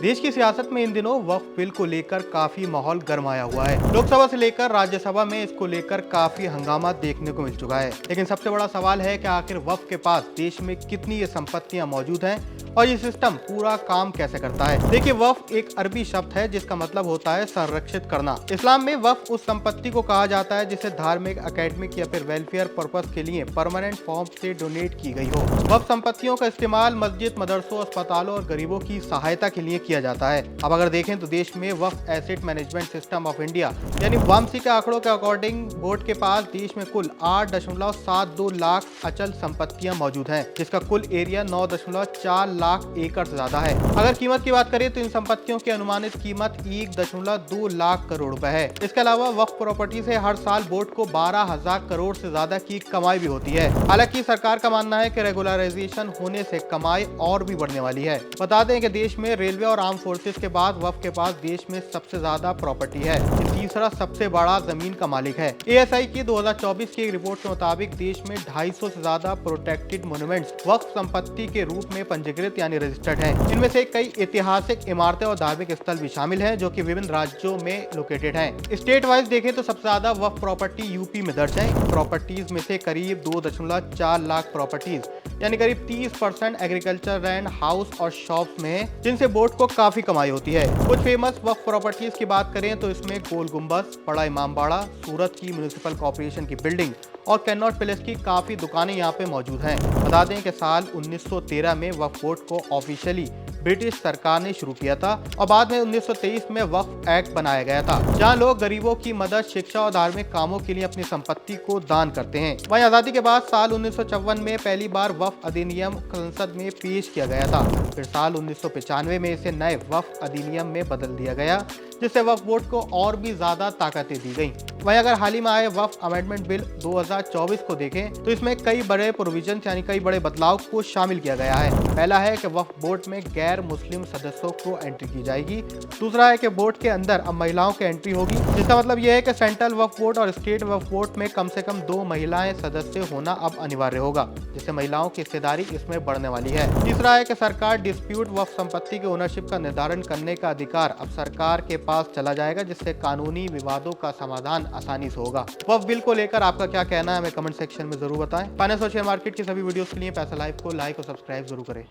देश की सियासत में इन दिनों वक्फ बिल को लेकर काफी माहौल गरमाया हुआ है। लोकसभा से लेकर राज्यसभा में इसको लेकर काफी हंगामा देखने को मिल चुका है। लेकिन सबसे बड़ा सवाल है कि आखिर वक्फ के पास देश में कितनी ये संपत्तियां मौजूद हैं और ये सिस्टम पूरा काम कैसे करता है। देखिए, वक्फ एक अरबी शब्द है जिसका मतलब होता है संरक्षित करना। इस्लाम में वक्फ उस संपत्ति को कहा जाता है जिसे धार्मिक, एकेडमिक या फिर वेलफेयर पर्पस के लिए परमानेंट फॉर्म से डोनेट की गई हो। वक्फ संपत्तियों का इस्तेमाल मस्जिद, मदरसों, अस्पतालों और गरीबों की सहायता के लिए किया जाता है। अब अगर देखें तो देश में Waqf asset management system of India यानी वामसी के आंकड़ों के अकॉर्डिंग बोर्ड के पास देश में कुल 8.72 लाख अचल संपत्तियां मौजूद हैं, जिसका कुल एरिया 9.4 लाख एकड़ से ज्यादा है। अगर कीमत की बात करें तो इन संपत्तियों की अनुमानित कीमत 1.2 लाख करोड़ रुपए है। इसके अलावा वक्फ प्रॉपर्टी से हर साल बोर्ड को 12,000 करोड़ से ज्यादा की कमाई भी होती है। हालांकि सरकार का मानना है कि रेगुलराइजेशन होने से कमाई और भी बढ़ने वाली है। बता दें कि देश में रेलवे और आर्म फोर्सेस के बाद वक्फ के पास देश में सबसे ज्यादा प्रॉपर्टी है। तीसरा सबसे बड़ा जमीन का मालिक है। एएसआई की 2024 की एक रिपोर्ट के मुताबिक देश में 250 से ज्यादा प्रोटेक्टेड मोन्यूमेंट्स वक्फ संपत्ति के रूप में पंजीकृत यानी रजिस्टर्ड हैं। इनमें से कई ऐतिहासिक इमारतें और धार्मिक स्थल भी शामिल हैं, जो कि विभिन्न राज्यों में लोकेटेड हैं। स्टेट वाइज देखें तो सबसे ज्यादा वक्फ प्रॉपर्टी यूपी में दर्ज है। प्रॉपर्टीज में से करीब 2.4 लाख प्रॉपर्टीज यानी करीब 30% एग्रीकल्चर लैंड, हाउस और शॉप्स में है, जिनसे बोर्ड को काफी कमाई होती है। कुछ फेमस वक्फ प्रॉपर्टीज की बात करें तो इसमें गोल गुम्बद, बड़ा इमामबाड़ा, सूरत की म्युनिसिपल कॉर्पोरेशन की बिल्डिंग और कैनॉट पैलेस की काफी दुकानें यहाँ पे मौजूद हैं। बता दें कि साल 1913 में वक्फ बोर्ड को ऑफिशियली ब्रिटिश सरकार ने शुरू किया था और बाद में 1923 में वक्फ एक्ट बनाया गया था, जहां लोग गरीबों की मदद, शिक्षा और धार्मिक कामों के लिए अपनी संपत्ति को दान करते हैं। वहीं आजादी के बाद साल 1954 में पहली बार वक्फ अधिनियम संसद में पेश किया गया था। फिर साल 1995 में इसे नए वक्फ अधिनियम में बदल दिया गया, जिससे वक्फ बोर्ड को और भी ज्यादा ताकतें दी गई। वहीं अगर हाल ही में आए वक्फ अमेंडमेंट बिल 2024 को देखें तो इसमें कई बड़े प्रोविजन यानी कई बड़े बदलाव को शामिल किया गया है। पहला है कि वक्फ बोर्ड में गैर मुस्लिम सदस्यों को एंट्री की जाएगी। दूसरा है कि बोर्ड के अंदर अब महिलाओं की एंट्री होगी, जिसका मतलब यह है कि सेंट्रल वक्फ बोर्ड और स्टेट वक्फ बोर्ड में कम से कम 2 महिलाएं सदस्य होना अब अनिवार्य होगा, जिससे महिलाओं की हिस्सेदारी इसमें बढ़ने वाली है। तीसरा है कि सरकार डिस्प्यूट वक्फ संपत्ति के ओनरशिप का निर्धारण करने का अधिकार अब सरकार के पास चला जाएगा, जिससे कानूनी विवादों का समाधान आसानी से होगा। वक्फ बिल को लेकर आपका क्या कहना है, हमें कमेंट सेक्शन में जरूर बताएं। फाइनेंस और शेयर मार्केट की सभी वीडियोस के लिए पैसा लाइव को लाइक और सब्सक्राइब जरूर करें।